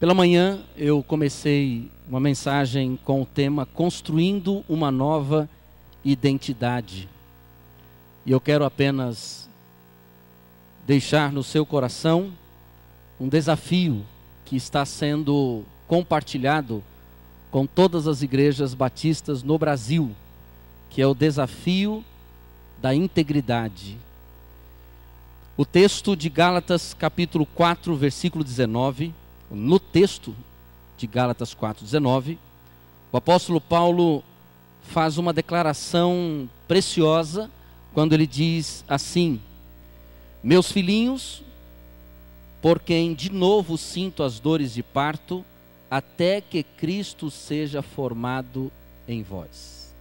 Pela manhã eu comecei uma mensagem com o tema Construindo uma Nova Identidade. E eu quero apenas deixar no seu coração um desafio que está sendo compartilhado com todas as igrejas batistas no Brasil, que é o desafio da integridade. O texto de Gálatas capítulo 4, versículo 19, no texto de Gálatas 4, 19, o apóstolo Paulo faz uma declaração preciosa quando ele diz assim: meus filhinhos, por quem de novo sinto as dores de parto, até que Cristo seja formado em vós.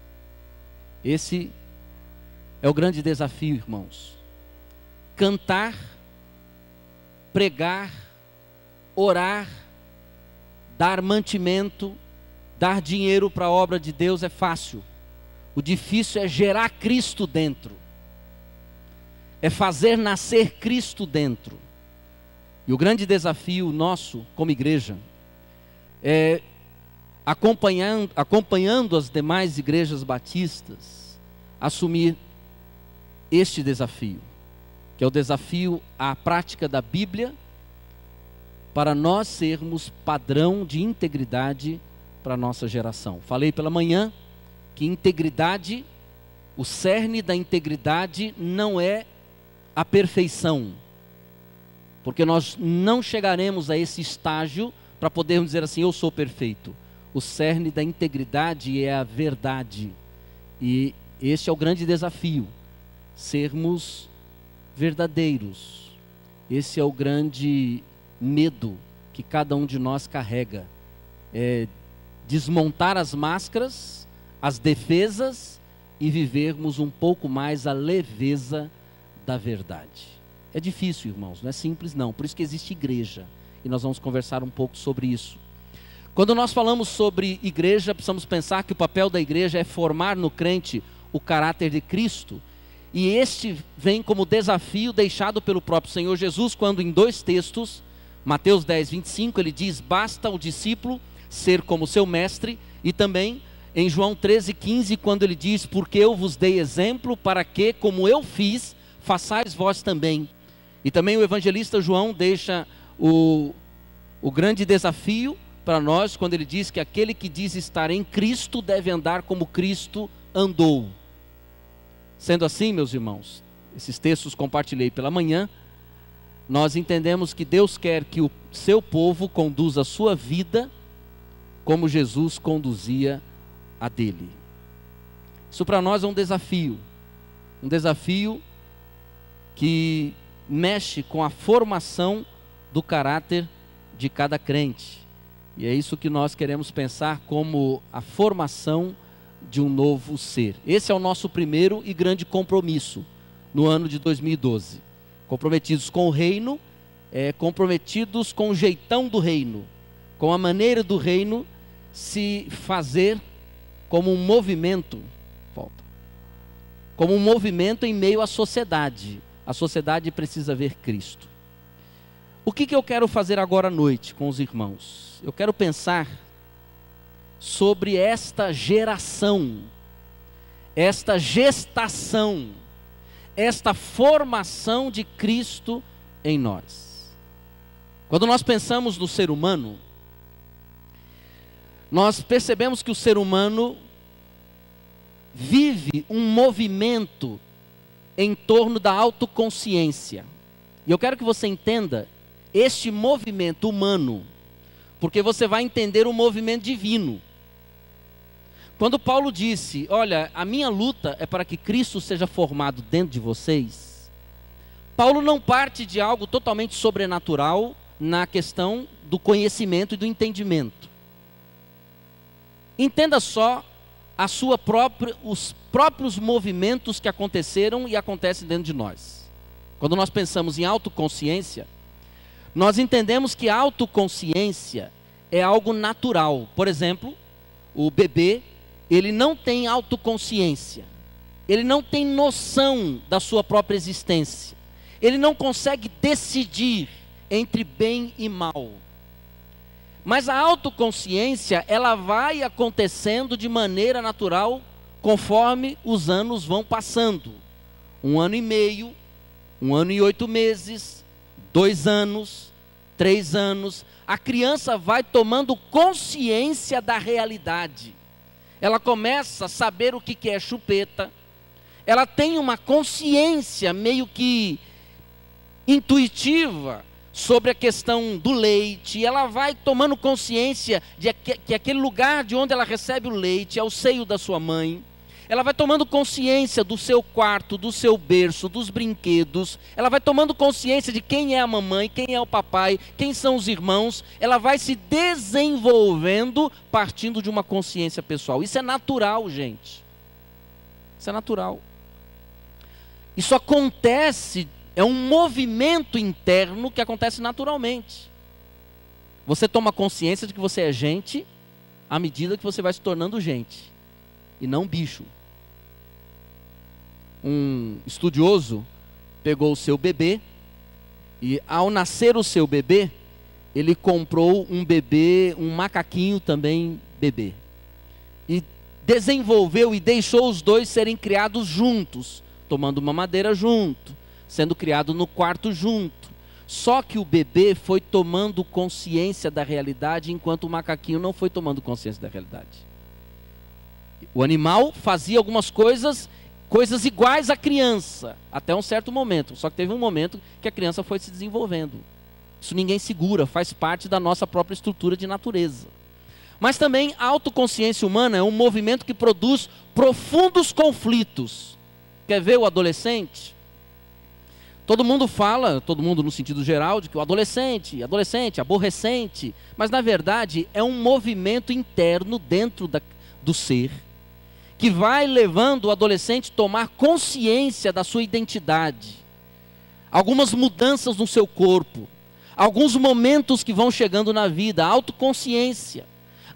Esse é o grande desafio, irmãos. Cantar, pregar, orar, dar mantimento, dar dinheiro para a obra de Deus é fácil. O difícil é gerar Cristo dentro. É fazer nascer Cristo dentro. E o grande desafio nosso como igreja é acompanhando as demais igrejas batistas, assumir este desafio, que é o desafio à prática da Bíblia, para nós sermos padrão de integridade para a nossa geração. Falei pela manhã que integridade, o cerne da integridade não é a perfeição, porque nós não chegaremos a esse estágio para podermos dizer assim, eu sou perfeito. O cerne da integridade é a verdade, e este é o grande desafio, sermos verdadeiros. Esse é o grande medo que cada um de nós carrega, é desmontar as máscaras, as defesas e vivermos um pouco mais a leveza da verdade. É difícil, irmãos, não é simples não, por isso que existe igreja, e nós vamos conversar um pouco sobre isso. Quando nós falamos sobre igreja, precisamos pensar que o papel da igreja é formar no crente o caráter de Cristo, e este vem como desafio deixado pelo próprio Senhor Jesus, quando em dois textos, Mateus 10, 25, ele diz, basta o discípulo ser como seu mestre, e também em João 13, 15, quando ele diz, porque eu vos dei exemplo para que, como eu fiz, façais vós também. E também o evangelista João deixa o grande desafio para nós, quando ele diz que aquele que diz estar em Cristo deve andar como Cristo andou. Sendo assim, meus irmãos, esses textos compartilhei pela manhã, nós entendemos que Deus quer que o seu povo conduza a sua vida como Jesus conduzia a dele. Isso para nós é um desafio que mexe com a formação do caráter de cada crente. E é isso que nós queremos pensar como a formação de um novo ser. Esse é o nosso primeiro e grande compromisso no ano de 2012. Comprometidos com o reino, comprometidos com o jeitão do reino, com a maneira do reino se fazer como um movimento, como um movimento em meio à sociedade. A sociedade precisa ver Cristo. O que eu quero fazer agora à noite com os irmãos? Eu quero pensar sobre esta geração, esta gestação, esta formação de Cristo em nós. Quando nós pensamos no ser humano, nós percebemos que o ser humano vive um movimento em torno da autoconsciência. E eu quero que você entenda este movimento humano, porque você vai entender o movimento divino. Quando Paulo disse, olha, a minha luta é para que Cristo seja formado dentro de vocês, Paulo não parte de algo totalmente sobrenatural na questão do conhecimento e do entendimento. Entenda só os próprios movimentos que aconteceram e acontecem dentro de nós. Quando nós pensamos em autoconsciência, nós entendemos que a autoconsciência é algo natural. Por exemplo, o bebê, ele não tem autoconsciência, ele não tem noção da sua própria existência, ele não consegue decidir entre bem e mal. Mas a autoconsciência, ela vai acontecendo de maneira natural conforme os anos vão passando. 1 ano e meio, 1 ano e 8 meses, 2 anos, 3 anos. A criança vai tomando consciência da realidade. Ela começa a saber o que é chupeta. Ela tem uma consciência meio que intuitiva sobre a questão do leite. Ela vai tomando consciência de que aquele lugar de onde ela recebe o leite é o seio da sua mãe. Ela vai tomando consciência do seu quarto, do seu berço, dos brinquedos. Ela vai tomando consciência de quem é a mamãe, quem é o papai, quem são os irmãos. Ela vai se desenvolvendo partindo de uma consciência pessoal. Isso é natural, gente. Isso é natural. Isso acontece, é um movimento interno que acontece naturalmente. Você toma consciência de que você é gente à medida que você vai se tornando gente, e não bicho. Um estudioso pegou o seu bebê e, ao nascer o seu bebê, ele comprou um bebê, um macaquinho também bebê, e desenvolveu e deixou os dois serem criados juntos, tomando mamadeira junto, sendo criado no quarto junto. Só que o bebê foi tomando consciência da realidade, enquanto o macaquinho não foi tomando consciência da realidade. O animal fazia algumas coisas iguais à criança, até um certo momento. Só que teve um momento que a criança foi se desenvolvendo. Isso ninguém segura, faz parte da nossa própria estrutura de natureza. Mas também a autoconsciência humana é um movimento que produz profundos conflitos. Quer ver o adolescente? Todo mundo fala, todo mundo no sentido geral, de que o adolescente, aborrecente, mas na verdade é um movimento interno dentro do ser, que vai levando o adolescente a tomar consciência da sua identidade. Algumas mudanças no seu corpo, alguns momentos que vão chegando na vida, autoconsciência.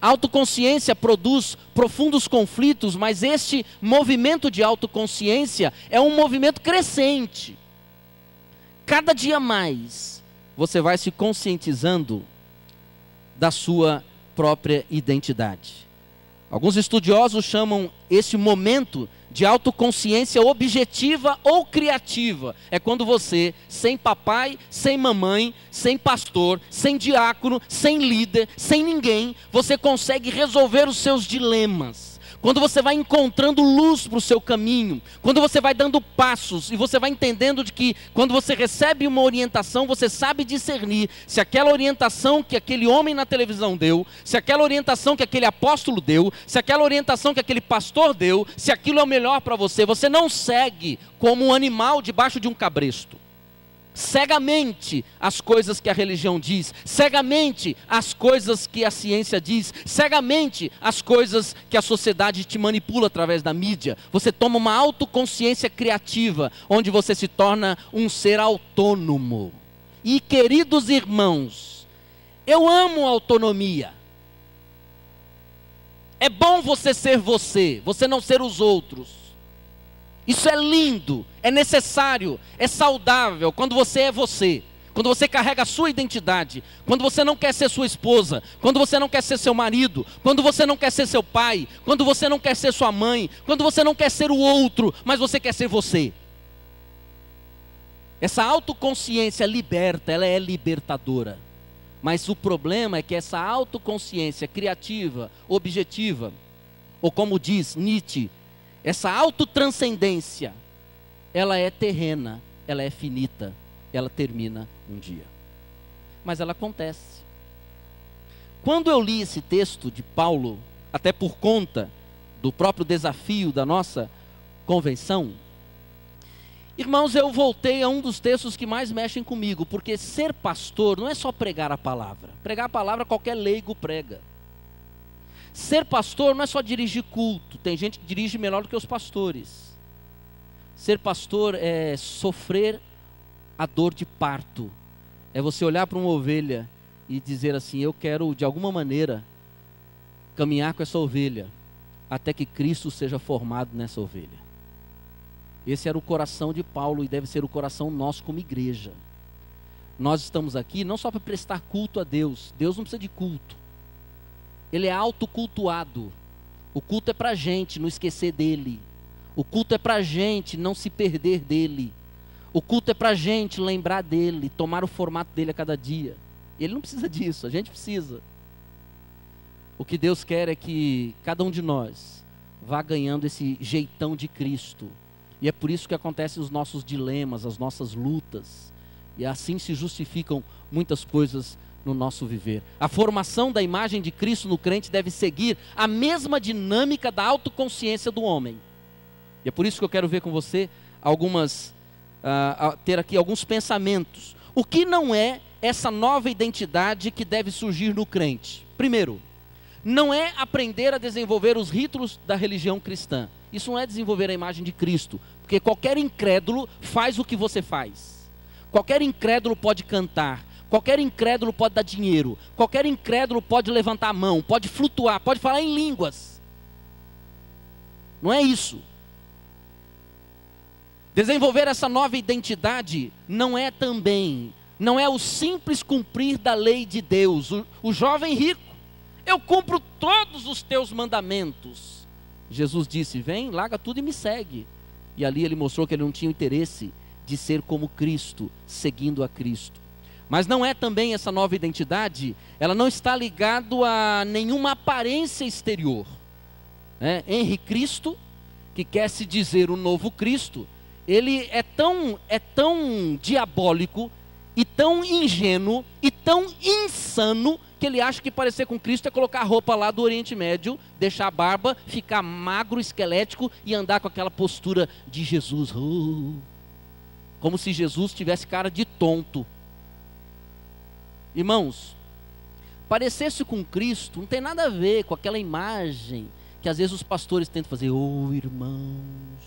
A autoconsciência produz profundos conflitos, mas este movimento de autoconsciência é um movimento crescente. Cada dia mais você vai se conscientizando da sua própria identidade. Alguns estudiosos chamam esse momento de autoconsciência objetiva ou criativa. É quando você, sem papai, sem mamãe, sem pastor, sem diácono, sem líder, sem ninguém, você consegue resolver os seus dilemas. Quando você vai encontrando luz para o seu caminho, quando você vai dando passos e você vai entendendo de que quando você recebe uma orientação, você sabe discernir se aquela orientação que aquele homem na televisão deu, se aquela orientação que aquele apóstolo deu, se aquela orientação que aquele pastor deu, se aquilo é o melhor para você. Você não segue como um animal debaixo de um cabresto, cegamente as coisas que a religião diz, cegamente as coisas que a ciência diz, cegamente as coisas que a sociedade te manipula através da mídia. Você toma uma autoconsciência criativa, onde você se torna um ser autônomo. E, queridos irmãos, eu amo a autonomia. É bom você ser você não ser os outros. Isso é lindo, é necessário, é saudável quando você é você. Quando você carrega a sua identidade, quando você não quer ser sua esposa, quando você não quer ser seu marido, quando você não quer ser seu pai, quando você não quer ser sua mãe, quando você não quer ser o outro, mas você quer ser você. Essa autoconsciência liberta, ela é libertadora. Mas o problema é que essa autoconsciência criativa, objetiva, ou como diz Nietzsche, essa autotranscendência, ela é terrena, ela é finita, ela termina um dia. Mas ela acontece. Quando eu li esse texto de Paulo, até por conta do próprio desafio da nossa convenção, irmãos, eu voltei a um dos textos que mais mexem comigo, porque ser pastor não é só pregar a palavra. Pregar a palavra qualquer leigo prega. Ser pastor não é só dirigir culto. Tem gente que dirige melhor do que os pastores. Ser pastor é sofrer a dor de parto. É você olhar para uma ovelha e dizer assim: eu quero de alguma maneira caminhar com essa ovelha até que Cristo seja formado nessa ovelha. Esse era o coração de Paulo e deve ser o coração nosso como igreja. nós estamos aqui não só para prestar culto a Deus. Deus não precisa de culto. Ele é autocultuado. O culto é para a gente não esquecer dele. O culto é para a gente não se perder dele. O culto é para a gente lembrar dele, tomar o formato dele a cada dia. Ele não precisa disso, a gente precisa. O que Deus quer é que cada um de nós vá ganhando esse jeitão de Cristo. E é por isso que acontecem os nossos dilemas, as nossas lutas. E assim se justificam muitas coisas no nosso viver. A formação da imagem de Cristo no crente deve seguir a mesma dinâmica da autoconsciência do homem. E é por isso que eu quero ver com você ter aqui alguns pensamentos. O que não é essa nova identidade que deve surgir no crente? Primeiro, não é aprender a desenvolver os ritos da religião cristã. Isso não é desenvolver a imagem de Cristo, porque qualquer incrédulo faz o que você faz. Qualquer incrédulo pode cantar, qualquer incrédulo pode dar dinheiro, qualquer incrédulo pode levantar a mão, pode flutuar, pode falar em línguas. Não é isso. Desenvolver essa nova identidade não é o simples cumprir da lei de Deus. O jovem rico, eu cumpro todos os teus mandamentos. Jesus disse, vem, larga tudo e me segue. E ali ele mostrou que ele não tinha interesse de ser como Cristo, seguindo a Cristo. Mas não é também essa nova identidade, ela não está ligada a nenhuma aparência exterior. Henri Cristo, que quer se dizer o novo Cristo, ele é tão diabólico, e tão ingênuo, e tão insano, que ele acha que parecer com Cristo é colocar a roupa lá do Oriente Médio, deixar a barba, ficar magro, esquelético, e andar com aquela postura de Jesus. Como se Jesus tivesse cara de tonto. Irmãos, parecer-se com Cristo não tem nada a ver com aquela imagem que às vezes os pastores tentam fazer. Irmãos,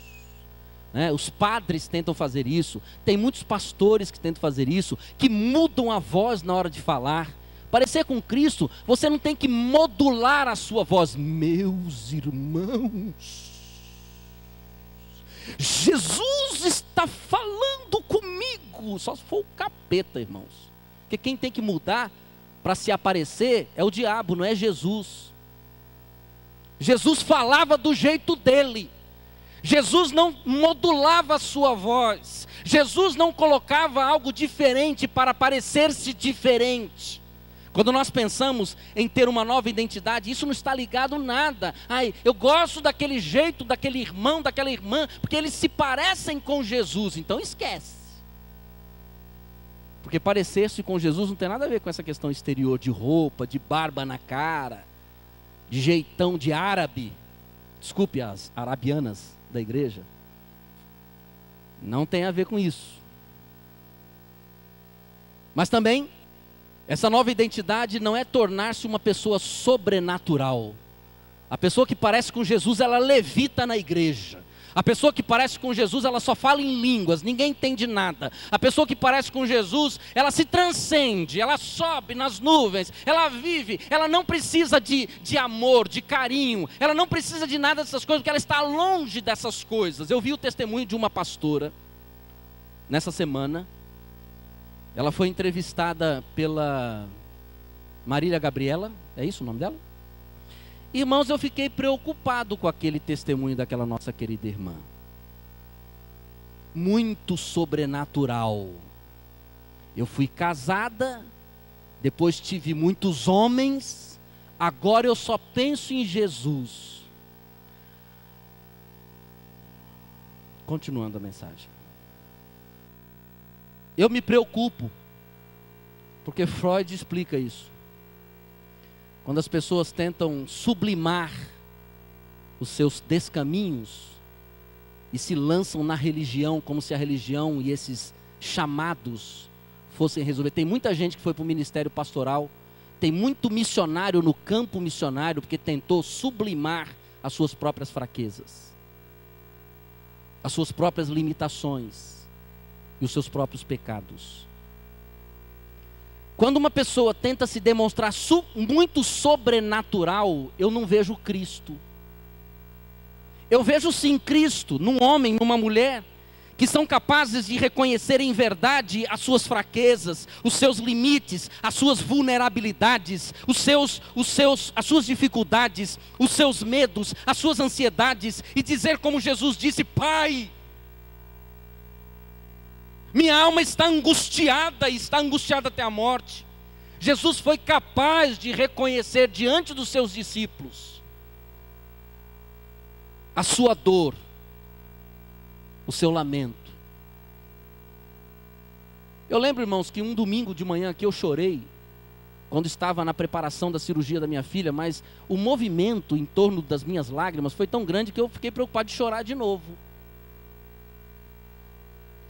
os padres tentam fazer isso. Tem muitos pastores que tentam fazer isso, que mudam a voz na hora de falar. Parecer com Cristo, você não tem que modular a sua voz. Meus irmãos, Jesus está falando comigo. Só se for o capeta, irmãos. Porque quem tem que mudar para se aparecer é o diabo, não é Jesus. Jesus falava do jeito dele. Jesus não modulava a sua voz. Jesus não colocava algo diferente para parecer-se diferente. Quando nós pensamos em ter uma nova identidade, isso não está ligado a nada. Eu gosto daquele jeito, daquele irmão, daquela irmã, porque eles se parecem com Jesus. Então esquece. Porque parecer-se com Jesus não tem nada a ver com essa questão exterior de roupa, de barba na cara, de jeitão de árabe. Desculpe as arabianas da igreja. Não tem a ver com isso. Mas também, essa nova identidade não é tornar-se uma pessoa sobrenatural. A pessoa que parece com Jesus, ela levita na igreja. A pessoa que parece com Jesus, ela só fala em línguas, ninguém entende nada. A pessoa que parece com Jesus, ela se transcende, ela sobe nas nuvens, ela vive, ela não precisa de amor, de carinho, ela não precisa de nada dessas coisas, porque ela está longe dessas coisas. Eu vi o testemunho de uma pastora, nessa semana. Ela foi entrevistada pela Marília Gabriela, é isso o nome dela? Irmãos, eu fiquei preocupado com aquele testemunho daquela nossa querida irmã. Muito sobrenatural. Eu fui casada, depois tive muitos homens, agora eu só penso em Jesus. Continuando a mensagem. Eu me preocupo, porque Freud explica isso. Quando as pessoas tentam sublimar os seus descaminhos e se lançam na religião, como se a religião e esses chamados fossem resolver. Tem muita gente que foi para o ministério pastoral, tem muito missionário no campo missionário, porque tentou sublimar as suas próprias fraquezas, as suas próprias limitações e os seus próprios pecados. Quando uma pessoa tenta se demonstrar muito sobrenatural, eu não vejo Cristo. Eu vejo sim Cristo num homem, numa mulher, que são capazes de reconhecer em verdade as suas fraquezas, os seus limites, as suas vulnerabilidades, as suas dificuldades, os seus medos, as suas ansiedades, e dizer como Jesus disse: Pai, minha alma está angustiada, e está angustiada até a morte. Jesus foi capaz de reconhecer diante dos seus discípulos a sua dor, o seu lamento. Eu lembro, irmãos, que um domingo de manhã que eu chorei, quando estava na preparação da cirurgia da minha filha, mas o movimento em torno das minhas lágrimas foi tão grande que eu fiquei preocupado de chorar de novo.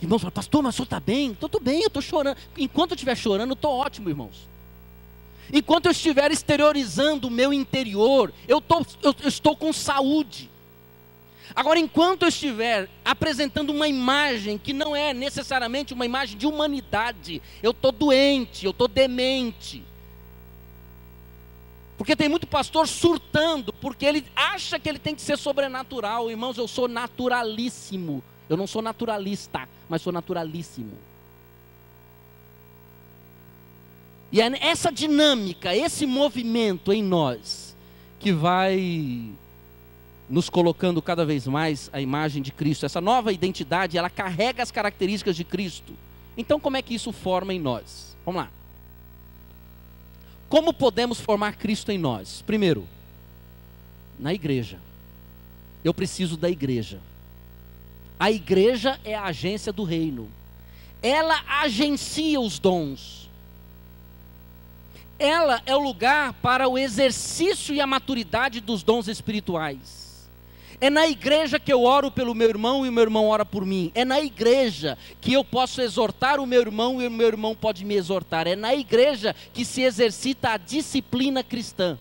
Irmãos falam: pastor, mas o senhor está bem? Estou bem, eu estou chorando. Enquanto eu estiver chorando, eu estou ótimo, irmãos. Enquanto eu estiver exteriorizando o meu interior, eu estou com saúde. Agora, enquanto eu estiver apresentando uma imagem que não é necessariamente uma imagem de humanidade, eu estou doente, eu estou demente. Porque tem muito pastor surtando, porque ele acha que ele tem que ser sobrenatural. Irmãos, eu sou naturalíssimo. Eu não sou naturalista, mas sou naturalíssimo. E é essa dinâmica, esse movimento em nós, que vai nos colocando cada vez mais a imagem de Cristo. Essa nova identidade, ela carrega as características de Cristo. Então, como é que isso forma em nós? Vamos lá. Como podemos formar Cristo em nós? Primeiro, na igreja. Eu preciso da igreja. A igreja é a agência do reino. Ela agencia os dons. Ela é o lugar para o exercício e a maturidade dos dons espirituais. É na igreja que eu oro pelo meu irmão e o meu irmão ora por mim. É na igreja que eu posso exortar o meu irmão e o meu irmão pode me exortar. É na igreja que se exercita a disciplina cristã.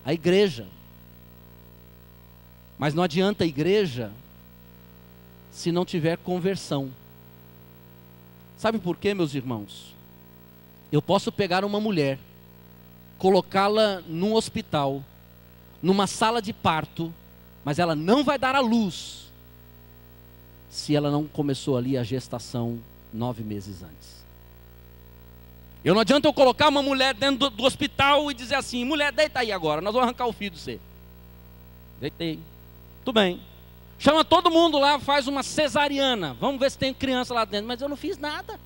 A igreja. Mas não adianta a igreja se não tiver conversão. Sabe por quê, meus irmãos? Eu posso pegar uma mulher, colocá-la num hospital, numa sala de parto, mas ela não vai dar à luz se ela não começou ali a gestação 9 meses antes. Não adianta eu colocar uma mulher dentro do hospital e dizer assim: mulher, deita aí agora, nós vamos arrancar o filho de você. Deitei, tudo bem. Chama todo mundo lá, faz uma cesariana, vamos ver se tem criança lá dentro. Mas eu não fiz nada,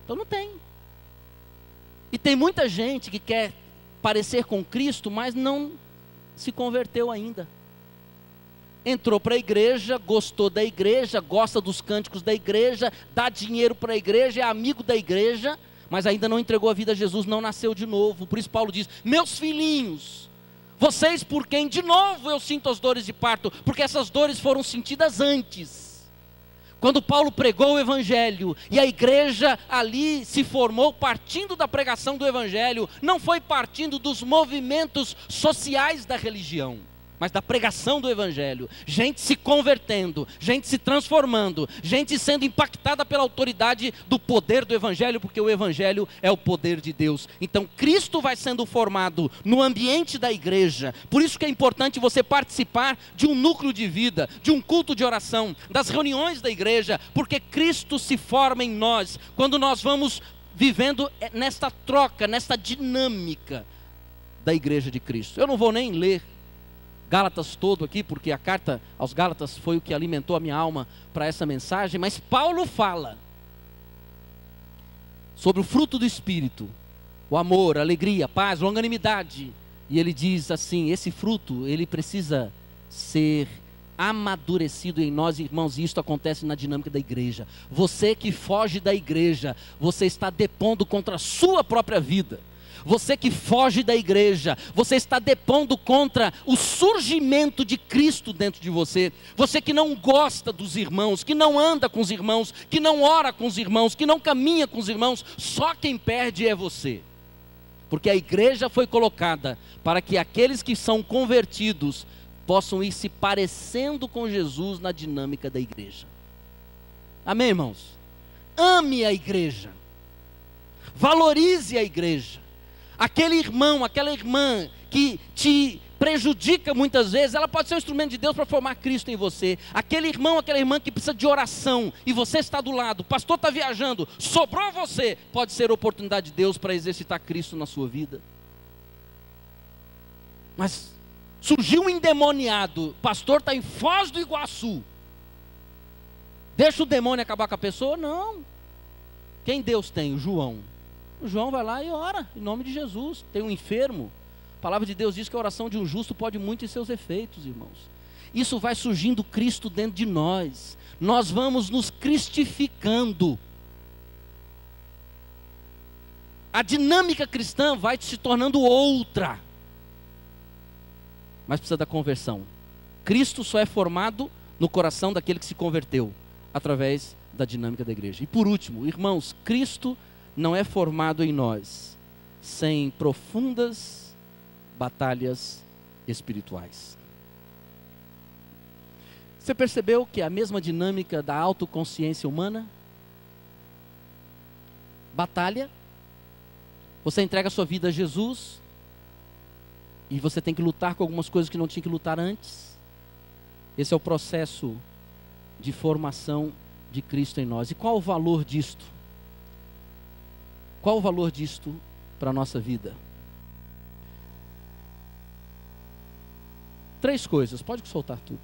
então não tem. E tem muita gente que quer parecer com Cristo, mas não se converteu ainda. Entrou para a igreja, gostou da igreja, gosta dos cânticos da igreja, dá dinheiro para a igreja, é amigo da igreja, mas ainda não entregou a vida a Jesus, não nasceu de novo. Por isso Paulo diz: meus filhinhos, vocês por quem de novo eu sinto as dores de parto, porque essas dores foram sentidas antes. Quando Paulo pregou o evangelho, e a igreja ali se formou partindo da pregação do evangelho, não foi partindo dos movimentos sociais da religião, mas da pregação do evangelho. Gente se convertendo, gente se transformando, gente sendo impactada pela autoridade do poder do evangelho, porque o evangelho é o poder de Deus. Então Cristo vai sendo formado no ambiente da igreja. Por isso que é importante você participar de um núcleo de vida, de um culto de oração, das reuniões da igreja, porque Cristo se forma em nós, quando nós vamos vivendo nesta troca, nesta dinâmica da igreja de Cristo. Eu não vou nem ler Gálatas todo aqui, porque a carta aos Gálatas foi o que alimentou a minha alma para essa mensagem, mas Paulo fala sobre o fruto do Espírito, o amor, a alegria, a paz, a longanimidade, e ele diz assim: esse fruto, ele precisa ser amadurecido em nós, irmãos, e isso acontece na dinâmica da igreja. Você que foge da igreja, você está depondo contra a sua própria vida. Você que foge da igreja, você está depondo contra o surgimento de Cristo dentro de você. Você que não gosta dos irmãos, que não anda com os irmãos, que não ora com os irmãos, que não caminha com os irmãos, só quem perde é você. Porque a igreja foi colocada para que aqueles que são convertidos possam ir se parecendo com Jesus na dinâmica da igreja. Amém, irmãos? Ame a igreja, valorize a igreja. Aquele irmão, aquela irmã que te prejudica muitas vezes, ela pode ser um instrumento de Deus para formar Cristo em você. Aquele irmão, aquela irmã que precisa de oração, e você está do lado, o pastor está viajando, sobrou você, pode ser oportunidade de Deus para exercitar Cristo na sua vida. Mas surgiu um endemoniado, pastor está em Foz do Iguaçu, deixa o demônio acabar com a pessoa? Não. Quem Deus tem? O João vai lá e ora, em nome de Jesus. Tem um enfermo, a palavra de Deus diz que a oração de um justo pode muito em seus efeitos, irmãos. Isso vai surgindo Cristo dentro de nós, nós vamos nos cristificando. A dinâmica cristã vai se tornando outra, mas precisa da conversão. Cristo só é formado no coração daquele que se converteu, através da dinâmica da igreja. E por último, irmãos, Cristo não é formado em nós sem profundas batalhas espirituais. Você percebeu que é a mesma dinâmica da autoconsciência humana? Batalha. Você entrega a sua vida a Jesus e você tem que lutar com algumas coisas que não tinha que lutar antes. Esse é o processo de formação de Cristo em nós. E qual o valor disto? Qual o valor disto para a nossa vida? 3 coisas, pode soltar tudo.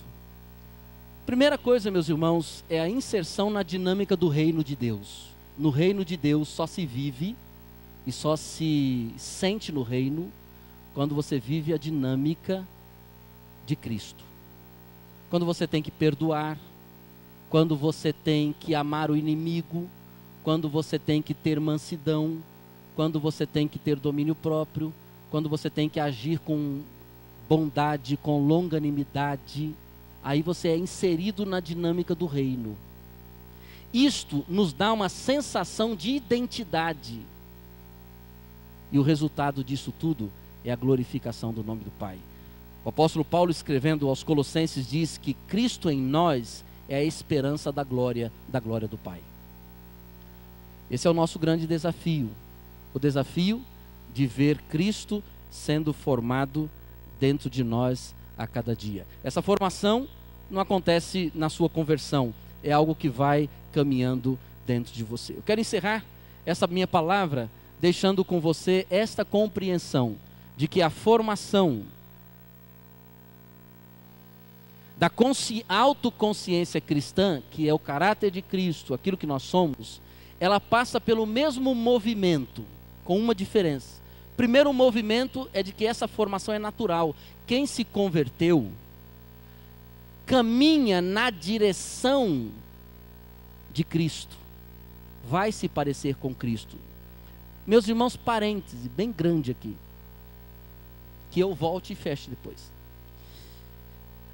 Primeira coisa, meus irmãos, é a inserção na dinâmica do reino de Deus. No reino de Deus só se vive e só se sente no reino quando você vive a dinâmica de Cristo. Quando você tem que perdoar, quando você tem que amar o inimigo, quando você tem que ter mansidão, quando você tem que ter domínio próprio, quando você tem que agir com bondade, com longanimidade, aí você é inserido na dinâmica do reino. Isto nos dá uma sensação de identidade. E o resultado disso tudo é a glorificação do nome do Pai. O apóstolo Paulo, escrevendo aos Colossenses, diz que Cristo em nós é a esperança da glória do Pai. Esse é o nosso grande desafio. O desafio de ver Cristo sendo formado dentro de nós a cada dia. Essa formação não acontece na sua conversão, é algo que vai caminhando dentro de você. Eu quero encerrar essa minha palavra deixando com você esta compreensão de que a formação da autoconsciência cristã, que é o caráter de Cristo, aquilo que nós somos, ela passa pelo mesmo movimento, com uma diferença. Primeiro, o movimento é de que essa formação é natural. Quem se converteu caminha na direção de Cristo, vai se parecer com Cristo. Meus irmãos, parêntese bem grande aqui, que eu volte e feche depois.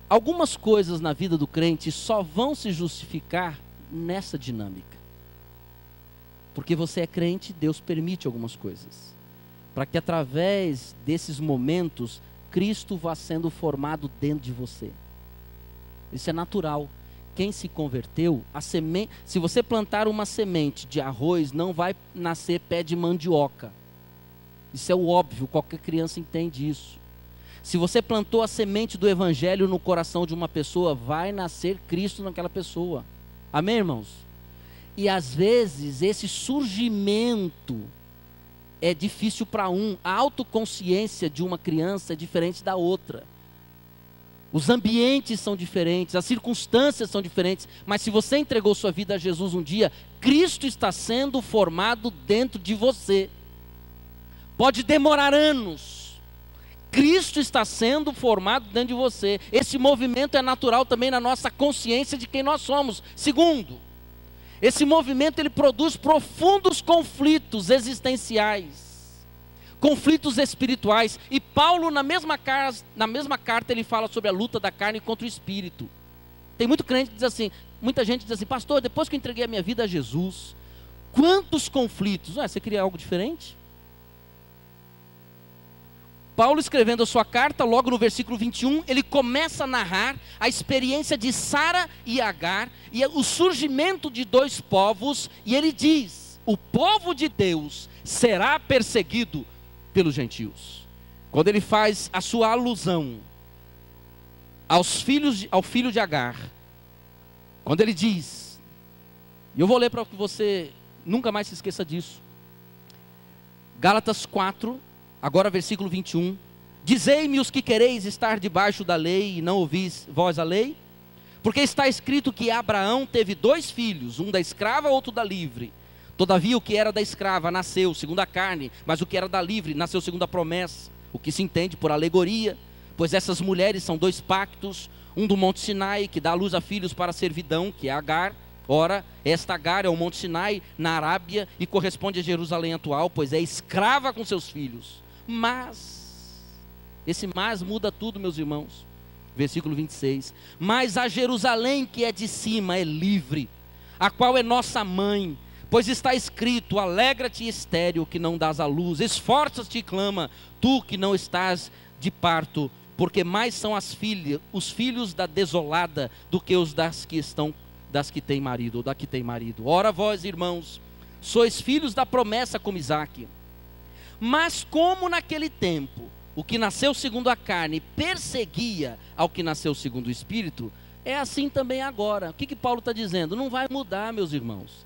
Algumas coisas na vida do crente só vão se justificar nessa dinâmica. Porque você é crente, Deus permite algumas coisas, para que através desses momentos, Cristo vá sendo formado dentro de você. Isso é natural. Quem se converteu, a semente, se você plantar uma semente de arroz, não vai nascer pé de mandioca. Isso é o óbvio, qualquer criança entende isso. Se você plantou a semente do evangelho no coração de uma pessoa, vai nascer Cristo naquela pessoa. Amém, irmãos? E às vezes esse surgimento é difícil para um. A autoconsciência de uma criança é diferente da outra. Os ambientes são diferentes, as circunstâncias são diferentes, mas se você entregou sua vida a Jesus um dia, Cristo está sendo formado dentro de você. Pode demorar anos, Cristo está sendo formado dentro de você. Esse movimento é natural também na nossa consciência de quem nós somos. Segundo, esse movimento ele produz profundos conflitos existenciais, conflitos espirituais. E Paulo na mesma carta ele fala sobre a luta da carne contra o espírito. Tem muito crente que diz assim, muita gente diz assim: pastor, depois que eu entreguei a minha vida a Jesus, quantos conflitos. Você queria algo diferente? Paulo, escrevendo a sua carta, logo no versículo 21, ele começa a narrar a experiência de Sara e Agar, e o surgimento de 2 povos, e ele diz: o povo de Deus será perseguido pelos gentios. quando ele faz a sua alusão ao filho de Agar, quando ele diz, e eu vou ler para que você nunca mais se esqueça disso, Gálatas 4, agora versículo 21, dizei-me os que quereis estar debaixo da lei e não ouvis vós a lei, porque está escrito que Abraão teve 2 filhos, um da escrava, outro da livre. Todavia o que era da escrava nasceu segundo a carne, mas o que era da livre nasceu segundo a promessa, o que se entende por alegoria, pois essas mulheres são 2 pactos, um do Monte Sinai, que dá à luz a filhos para a servidão, que é Agar. Ora, esta Agar é o Monte Sinai, na Arábia, e corresponde a Jerusalém atual, pois é escrava com seus filhos. Mas, esse mas muda tudo, meus irmãos. Versículo 26, mas a Jerusalém que é de cima é livre, a qual é nossa mãe, pois está escrito, alegra-te estéril que não dás à luz, esforça-te e clama, tu que não estás de parto, porque mais são os filhos da desolada, do que os das que têm marido, ou da que tem marido. Ora vós, irmãos, sois filhos da promessa como Isaque, mas como naquele tempo, o que nasceu segundo a carne perseguia ao que nasceu segundo o Espírito, é assim também agora. O que Paulo está dizendo? Não vai mudar, meus irmãos.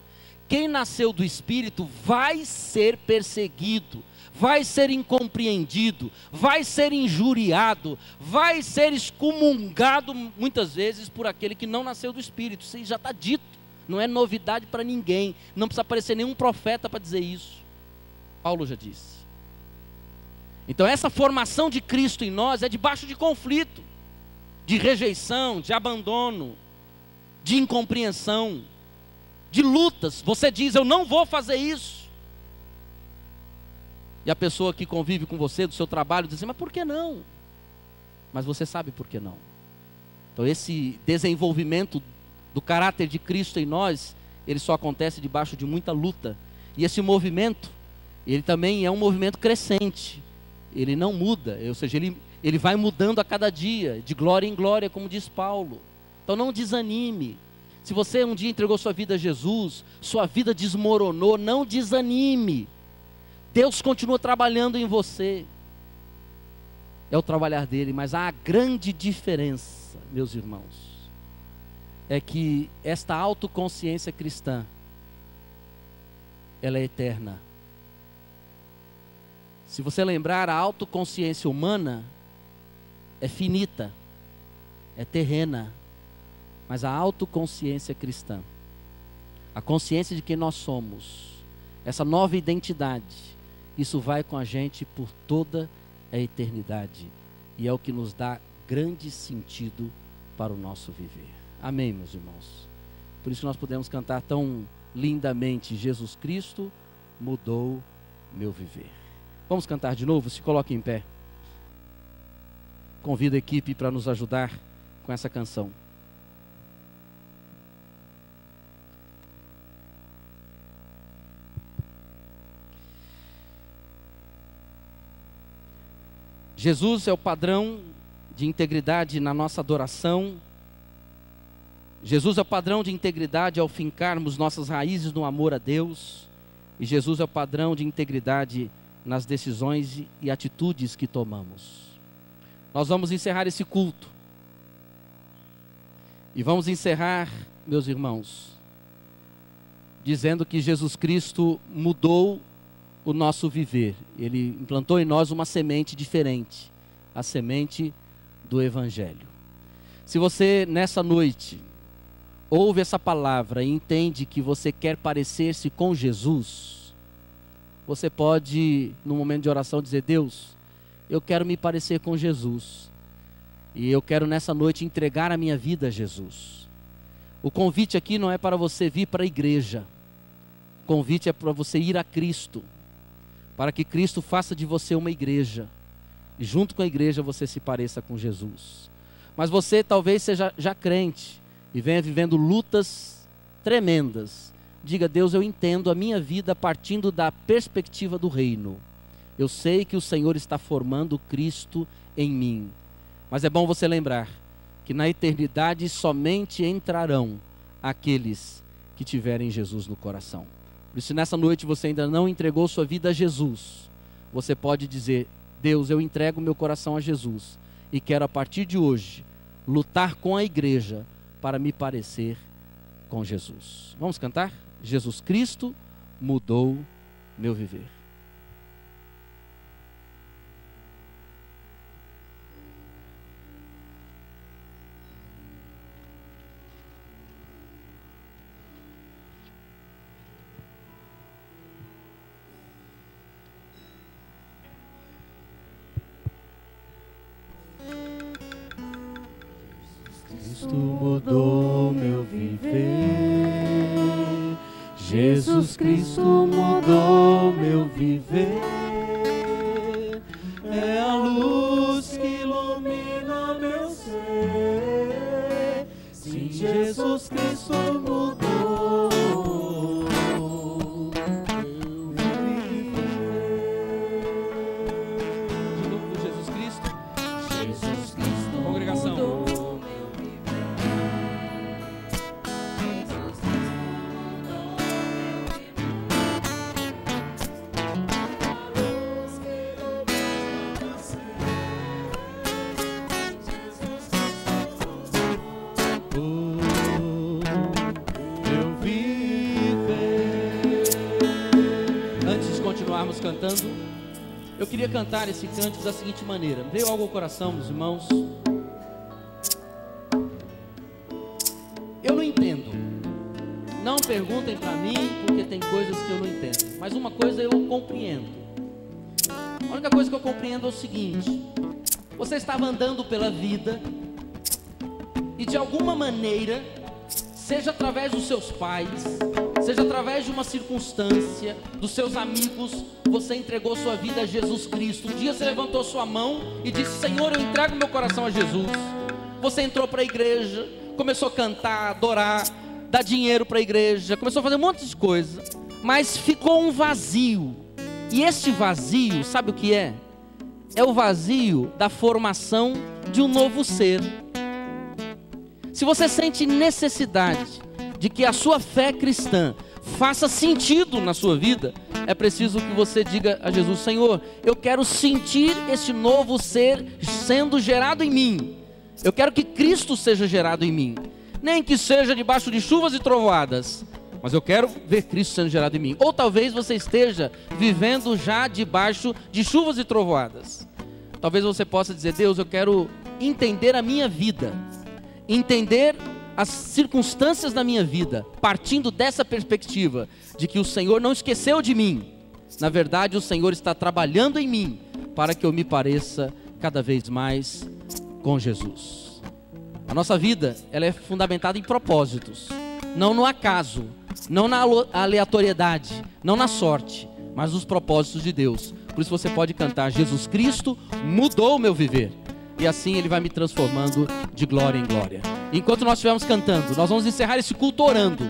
Quem nasceu do Espírito vai ser perseguido, vai ser incompreendido, vai ser injuriado, vai ser excomungado muitas vezes por aquele que não nasceu do Espírito. Isso já está dito, não é novidade para ninguém, não precisa aparecer nenhum profeta para dizer isso. Paulo já disse. Então essa formação de Cristo em nós é debaixo de conflito, de rejeição, de abandono, de incompreensão, de lutas. Você diz, eu não vou fazer isso. E a pessoa que convive com você, do seu trabalho, diz assim, mas por que não? Mas você sabe por que não. Então esse desenvolvimento do caráter de Cristo em nós, ele só acontece debaixo de muita luta. E esse movimento, ele também é um movimento crescente. Ele não muda, ou seja, ele vai mudando a cada dia, de glória em glória, como diz Paulo. Então não desanime. Se você um dia entregou sua vida a Jesus, sua vida desmoronou, não desanime. Deus continua trabalhando em você. É o trabalhar dele, mas há a grande diferença, meus irmãos, é que esta autoconsciência cristã, ela é eterna. Se você lembrar, a autoconsciência humana é finita, é terrena, mas a autoconsciência cristã, a consciência de quem nós somos, essa nova identidade, isso vai com a gente por toda a eternidade, e é o que nos dá grande sentido para o nosso viver. Amém, meus irmãos? Por isso nós podemos cantar tão lindamente, Jesus Cristo mudou meu viver. Vamos cantar de novo? Se coloque em pé. Convido a equipe para nos ajudar com essa canção. Jesus é o padrão de integridade na nossa adoração. Jesus é o padrão de integridade ao fincarmos nossas raízes no amor a Deus. E Jesus é o padrão de integridade nas decisões e atitudes que tomamos. Nós vamos encerrar esse culto. E vamos encerrar, meus irmãos, dizendo que Jesus Cristo mudou o nosso viver. Ele implantou em nós uma semente diferente, a semente do Evangelho. Se você nessa noite ouve essa palavra e entende que você quer parecer-se com Jesus, você pode, no momento de oração, dizer, Deus, eu quero me parecer com Jesus. E eu quero nessa noite entregar a minha vida a Jesus. O convite aqui não é para você vir para a igreja. O convite é para você ir a Cristo. Para que Cristo faça de você uma igreja. E junto com a igreja você se pareça com Jesus. Mas você talvez seja já crente e venha vivendo lutas tremendas. Diga, Deus, eu entendo a minha vida partindo da perspectiva do reino. Eu sei que o Senhor está formando Cristo em mim. Mas é bom você lembrar que na eternidade somente entrarão aqueles que tiverem Jesus no coração. Por isso, nessa noite você ainda não entregou sua vida a Jesus, você pode dizer, Deus, eu entrego meu coração a Jesus e quero a partir de hoje lutar com a igreja para me parecer com Jesus. Vamos cantar? Jesus Cristo mudou meu viver. Cristo mudou meu viver. Jesus Cristo mudou meu viver. É a luz que ilumina meu ser. Sim, Jesus Cristo mudou meu viver. De novo, Jesus Cristo. Jesus Cristo Congregação. mudou. Cantando, eu queria cantar esse cântico da seguinte maneira. Veio algo ao coração, meus irmãos. Eu não entendo. Não perguntem para mim, porque tem coisas que eu não entendo. Mas uma coisa eu compreendo. A única coisa que eu compreendo é o seguinte: você estava andando pela vida e de alguma maneira, seja através dos seus pais, seja através de uma circunstância, dos seus amigos, você entregou sua vida a Jesus Cristo. Um dia você levantou sua mão e disse: Senhor, eu entrego meu coração a Jesus. Você entrou para a igreja, começou a cantar, adorar, dar dinheiro para a igreja, começou a fazer um monte de coisa, mas ficou um vazio. E este vazio, sabe o que é? É o vazio da formação de um novo ser. Se você sente necessidade de que a sua fé cristã faça sentido na sua vida, é preciso que você diga a Jesus: Senhor, eu quero sentir este novo ser sendo gerado em mim. Eu quero que Cristo seja gerado em mim. Nem que seja debaixo de chuvas e trovoadas, mas eu quero ver Cristo sendo gerado em mim. Ou talvez você esteja vivendo já debaixo de chuvas e trovoadas. Talvez você possa dizer: Deus, eu quero entender a minha vida, entender as circunstâncias da minha vida, partindo dessa perspectiva de que o Senhor não esqueceu de mim. Na verdade, o Senhor está trabalhando em mim para que eu me pareça cada vez mais com Jesus. A nossa vida, ela é fundamentada em propósitos, não no acaso, não na aleatoriedade, não na sorte, mas nos propósitos de Deus. Por isso você pode cantar: Jesus Cristo mudou o meu viver. E assim Ele vai me transformando de glória em glória. Enquanto nós estivermos cantando, nós vamos encerrar esse culto orando.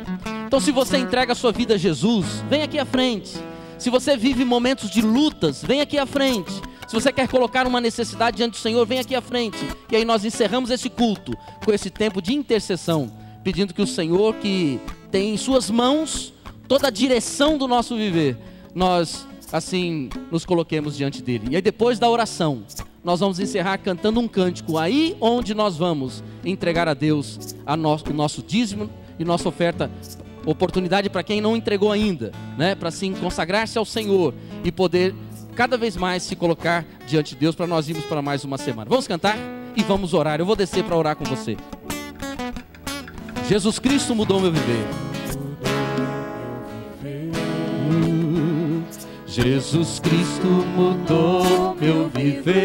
Então, se você entrega a sua vida a Jesus, vem aqui à frente. Se você vive momentos de lutas, vem aqui à frente. Se você quer colocar uma necessidade diante do Senhor, vem aqui à frente. E aí nós encerramos esse culto com esse tempo de intercessão, pedindo que o Senhor, que tem em suas mãos toda a direção do nosso viver, nós assim nos coloquemos diante dele. E aí, depois da oração, nós vamos encerrar cantando um cântico, aí onde nós vamos entregar a Deus o nosso dízimo e nossa oferta. Oportunidade para quem não entregou ainda, né? Para assim consagrar-se ao Senhor e poder cada vez mais se colocar diante de Deus, para nós irmos para mais uma semana. Vamos cantar e vamos orar. Eu vou descer para orar com você. Jesus Cristo mudou meu viver. Jesus Cristo mudou meu viver.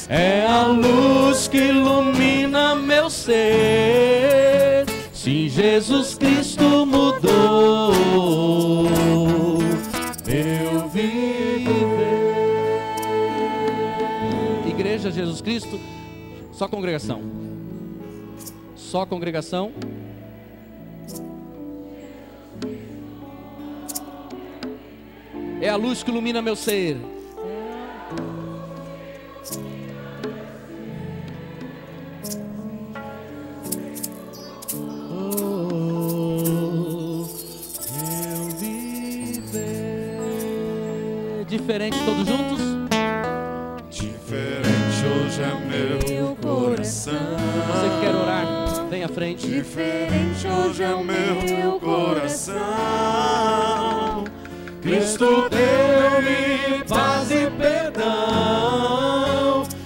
É a luz que ilumina meu ser. Sim, Jesus Cristo mudou meu viver. Igreja Jesus Cristo, só congregação. Só congregação. É a luz que ilumina meu ser. Diferente, todos juntos? Diferente hoje é meu coração. Você que quer orar, vem à frente. Diferente hoje é meu coração. Cristo deu-me paz e perdão.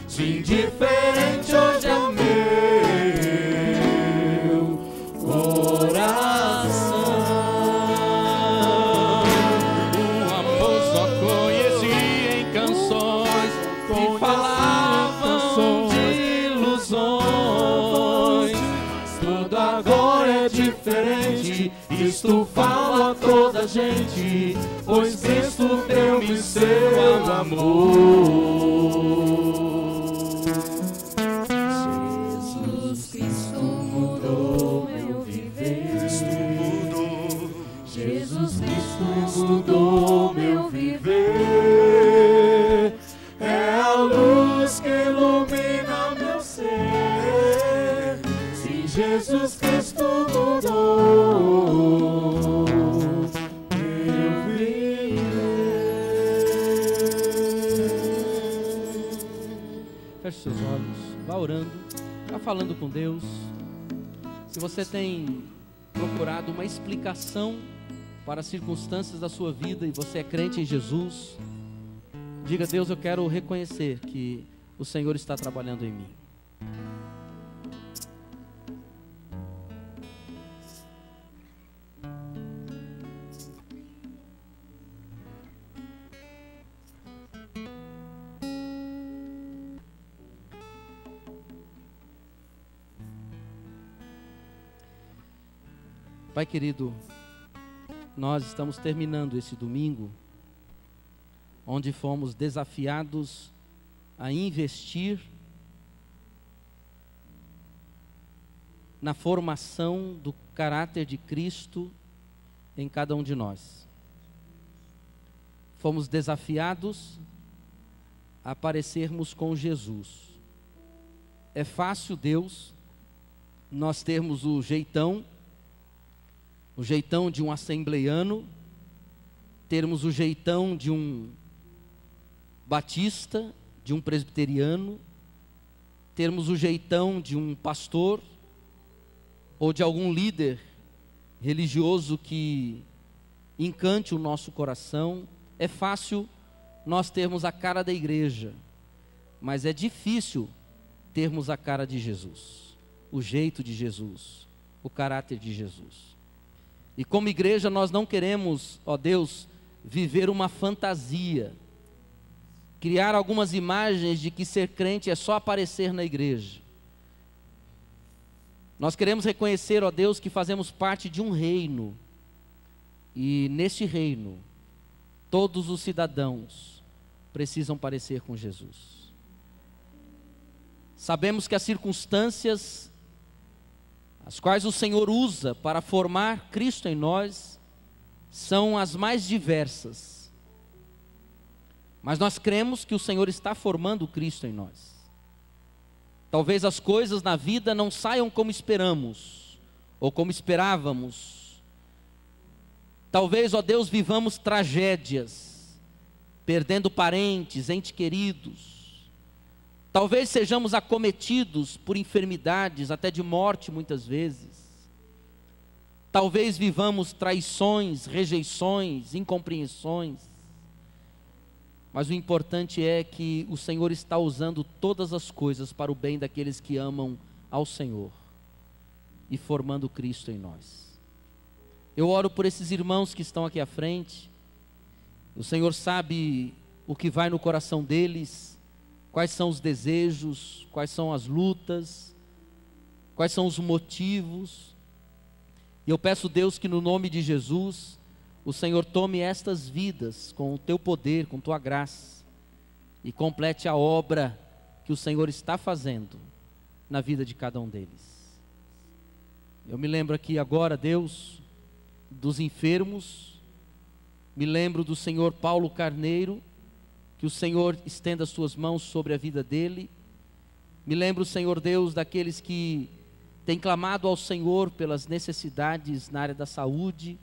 Sim, diferente hoje é meu coração. O amor só conheci em canções que falavam de ilusões. Tudo agora é diferente. Isto fala a toda gente, pois Cristo deu-me seu amor. Jesus Cristo mudou meu viver. Jesus Cristo mudou meu viver. É a luz que ilumina meu ser. Sim, Jesus Cristo mudou meu viver. Feche seus olhos, vá orando, vá falando com Deus. Se você tem procurado uma explicação para as circunstâncias da sua vida e você é crente em Jesus, diga: a Deus, eu quero reconhecer que o Senhor está trabalhando em mim. Pai querido, nós estamos terminando esse domingo, onde fomos desafiados a investir na formação do caráter de Cristo em cada um de nós. Fomos desafiados a parecermos com Jesus. É fácil, Deus, nós termos o jeitão de um assembleiano, termos o jeitão de um batista, de um presbiteriano, termos o jeitão de um pastor ou de algum líder religioso que encante o nosso coração. É fácil nós termos a cara da igreja, mas é difícil termos a cara de Jesus, o jeito de Jesus, o caráter de Jesus. E como igreja nós não queremos, ó Deus, viver uma fantasia, criar algumas imagens de que ser crente é só aparecer na igreja. Nós queremos reconhecer, ó Deus, que fazemos parte de um reino, e neste reino, todos os cidadãos precisam parecer com Jesus. Sabemos que as circunstâncias as quais o Senhor usa para formar Cristo em nós são as mais diversas. Mas nós cremos que o Senhor está formando Cristo em nós. Talvez as coisas na vida não saiam como esperamos, ou como esperávamos. Talvez, ó Deus, vivamos tragédias, perdendo parentes, entes queridos. Talvez sejamos acometidos por enfermidades, até de morte muitas vezes. Talvez vivamos traições, rejeições, incompreensões. Mas o importante é que o Senhor está usando todas as coisas para o bem daqueles que amam ao Senhor e formando Cristo em nós. Eu oro por esses irmãos que estão aqui à frente. O Senhor sabe o que vai no coração deles, quais são os desejos, quais são as lutas, quais são os motivos. E eu peço, Deus, que no nome de Jesus, o Senhor tome estas vidas com o teu poder, com tua graça, e complete a obra que o Senhor está fazendo na vida de cada um deles. Eu me lembro aqui agora, Deus, dos enfermos, me lembro do Senhor Paulo Carneiro, que o Senhor estenda as suas mãos sobre a vida dele. Me lembro, Senhor Deus, daqueles que têm clamado ao Senhor pelas necessidades na área da saúde.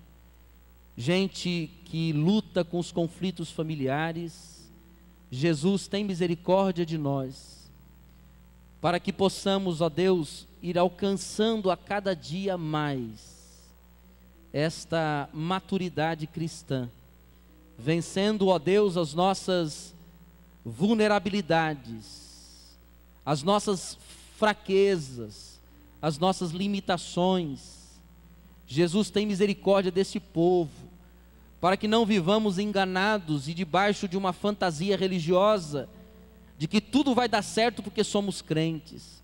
gente que luta com os conflitos familiares. Jesus, tem misericórdia de nós, para que possamos, ó Deus, ir alcançando a cada dia mais esta maturidade cristã, vencendo, ó Deus, as nossas vulnerabilidades, as nossas fraquezas, as nossas limitações. Jesus, tem misericórdia desse povo, para que não vivamos enganados e debaixo de uma fantasia religiosa, de que tudo vai dar certo porque somos crentes,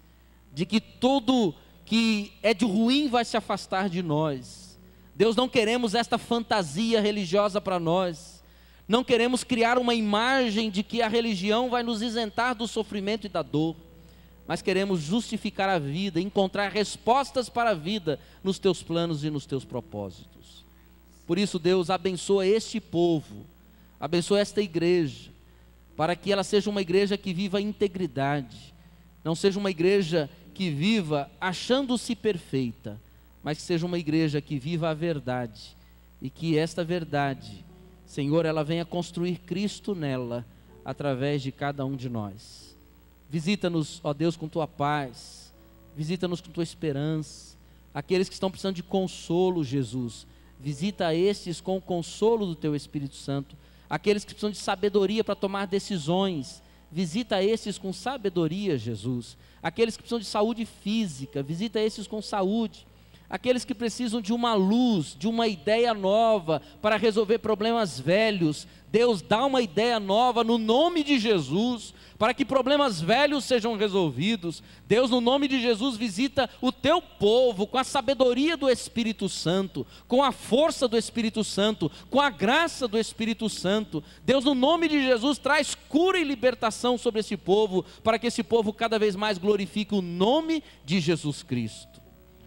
de que tudo que é de ruim vai se afastar de nós. Deus, não queremos esta fantasia religiosa para nós, não queremos criar uma imagem de que a religião vai nos isentar do sofrimento e da dor, mas queremos justificar a vida, encontrar respostas para a vida nos teus planos e nos teus propósitos. Por isso, Deus, abençoa este povo, abençoa esta igreja, para que ela seja uma igreja que viva a integridade, não seja uma igreja que viva achando-se perfeita, mas que seja uma igreja que viva a verdade, e que esta verdade, Senhor, ela venha construir Cristo nela, através de cada um de nós. Visita-nos, ó Deus, com tua paz, visita-nos com tua esperança, aqueles que estão precisando de consolo, Jesus, visita estes com o consolo do teu Espírito Santo, aqueles que precisam de sabedoria para tomar decisões, visita esses com sabedoria, Jesus, aqueles que precisam de saúde física, visita esses com saúde, aqueles que precisam de uma luz, de uma ideia nova para resolver problemas velhos. Deus, dá uma ideia nova no nome de Jesus, para que problemas velhos sejam resolvidos. Deus, no nome de Jesus, visita o teu povo com a sabedoria do Espírito Santo, com a força do Espírito Santo, com a graça do Espírito Santo. Deus, no nome de Jesus, traz cura e libertação sobre esse povo, para que esse povo cada vez mais glorifique o nome de Jesus Cristo.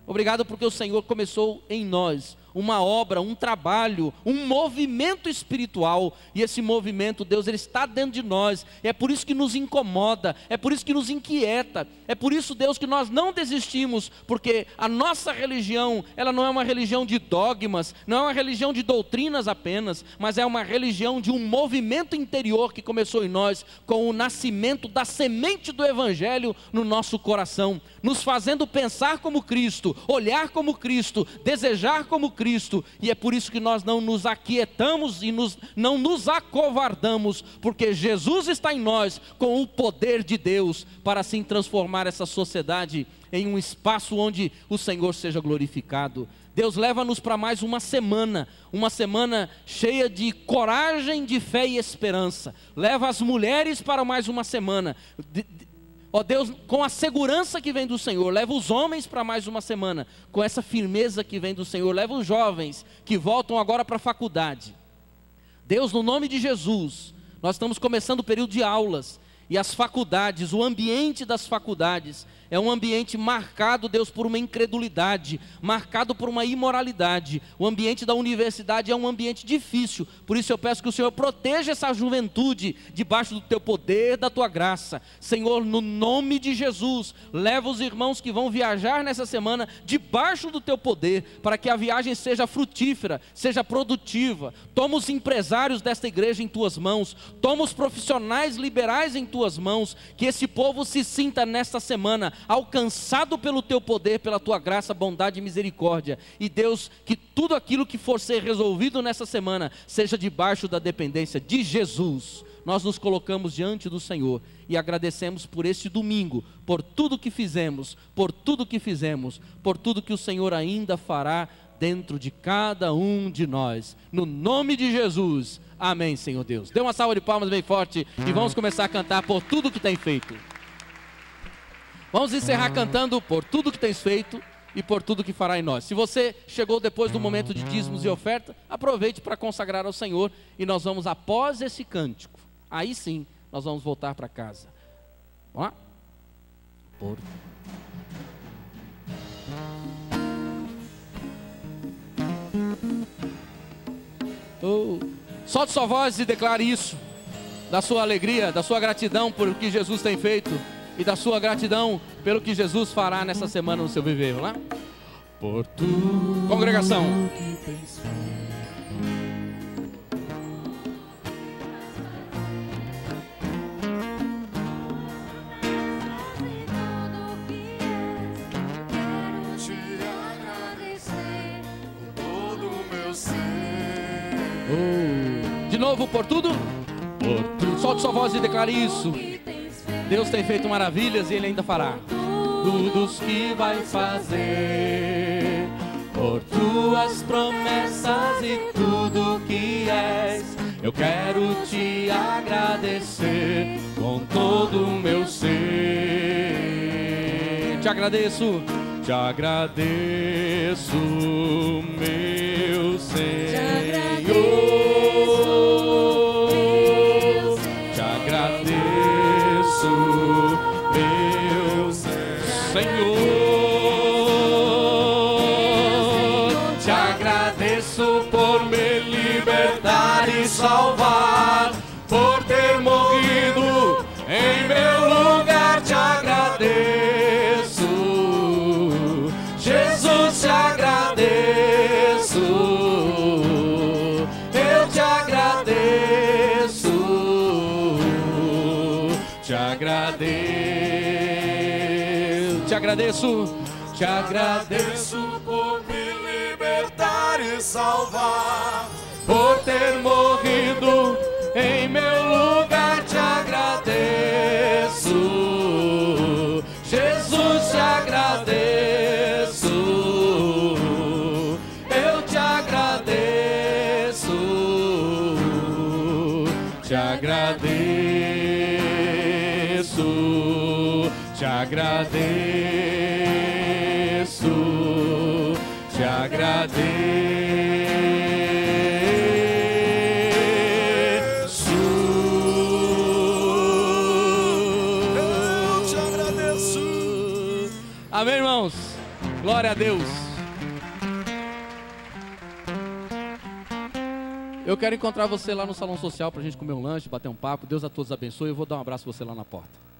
Obrigado porque o Senhor começou em nós uma obra, um trabalho, um movimento espiritual, e esse movimento, Deus, ele está dentro de nós, é por isso que nos incomoda, é por isso que nos inquieta, é por isso, Deus, que nós não desistimos, porque a nossa religião, ela não é uma religião de dogmas, não é uma religião de doutrinas apenas, mas é uma religião de um movimento interior que começou em nós, com o nascimento da semente do Evangelho no nosso coração, nos fazendo pensar como Cristo, olhar como Cristo, desejar como Cristo, e é por isso que nós não nos aquietamos e não nos acovardamos, porque Jesus está em nós com o poder de Deus, para assim transformar essa sociedade em um espaço onde o Senhor seja glorificado. Deus, leva-nos para mais uma semana cheia de coragem, de fé e esperança. Leva as mulheres para mais uma semana, ó Deus, com a segurança que vem do Senhor. Leva os homens para mais uma semana, com essa firmeza que vem do Senhor. Leva os jovens que voltam agora para a faculdade. Deus, no nome de Jesus, nós estamos começando o período de aulas, e as faculdades, o ambiente das faculdades, é um ambiente marcado, Deus, por uma incredulidade, marcado por uma imoralidade. O ambiente da universidade é um ambiente difícil, por isso eu peço que o Senhor proteja essa juventude, debaixo do teu poder, da tua graça. Senhor, no nome de Jesus, leva os irmãos que vão viajar nessa semana, debaixo do teu poder, para que a viagem seja frutífera, seja produtiva. Toma os empresários desta igreja em tuas mãos, toma os profissionais liberais em tuas mãos, que esse povo se sinta nesta semana alcançado pelo teu poder, pela tua graça, bondade e misericórdia. E Deus, que tudo aquilo que for ser resolvido nessa semana seja debaixo da dependência de Jesus. Nós nos colocamos diante do Senhor e agradecemos por este domingo, por tudo que fizemos, por tudo que o Senhor ainda fará dentro de cada um de nós, no nome de Jesus, amém. Senhor Deus, dê uma salva de palmas bem forte e vamos começar a cantar por tudo que tem feito. Vamos encerrar cantando por tudo que tens feito e por tudo que fará em nós. Se você chegou depois do momento de dízimos e oferta, aproveite para consagrar ao Senhor, e nós vamos, após esse cântico, aí sim, nós vamos voltar para casa. Vamos lá? Por... Solte sua voz e declare isso, da sua alegria, da sua gratidão por o que Jesus tem feito, e da sua gratidão pelo que Jesus fará nessa semana no seu viver. Vamos lá? Por tudo, congregação, que tens feito, novo, por tudo. Solte sua voz e declare isso. Deus tem feito maravilhas e Ele ainda fará. Tudo que vai fazer, por tuas promessas e tudo que és, eu quero te agradecer com todo o meu ser. Te agradeço, meu Senhor. Te agradeço, meu Senhor. Te agradeço por me libertar e salvar, por ter morrido em meu lugar. Te agradeço, Jesus, te agradeço, eu te agradeço, te agradeço, te agradeço, te agradeço por me libertar e salvar, por ter morrido em meu lugar. Te agradeço, Jesus, te agradeço, eu te agradeço, te agradeço, te agradeço, te agradeço. Eu te agradeço. Amém, irmãos? Glória a Deus. Eu quero encontrar você lá no salão social pra gente comer um lanche, bater um papo. Deus a todos abençoe. Eu vou dar um abraço a você lá na porta.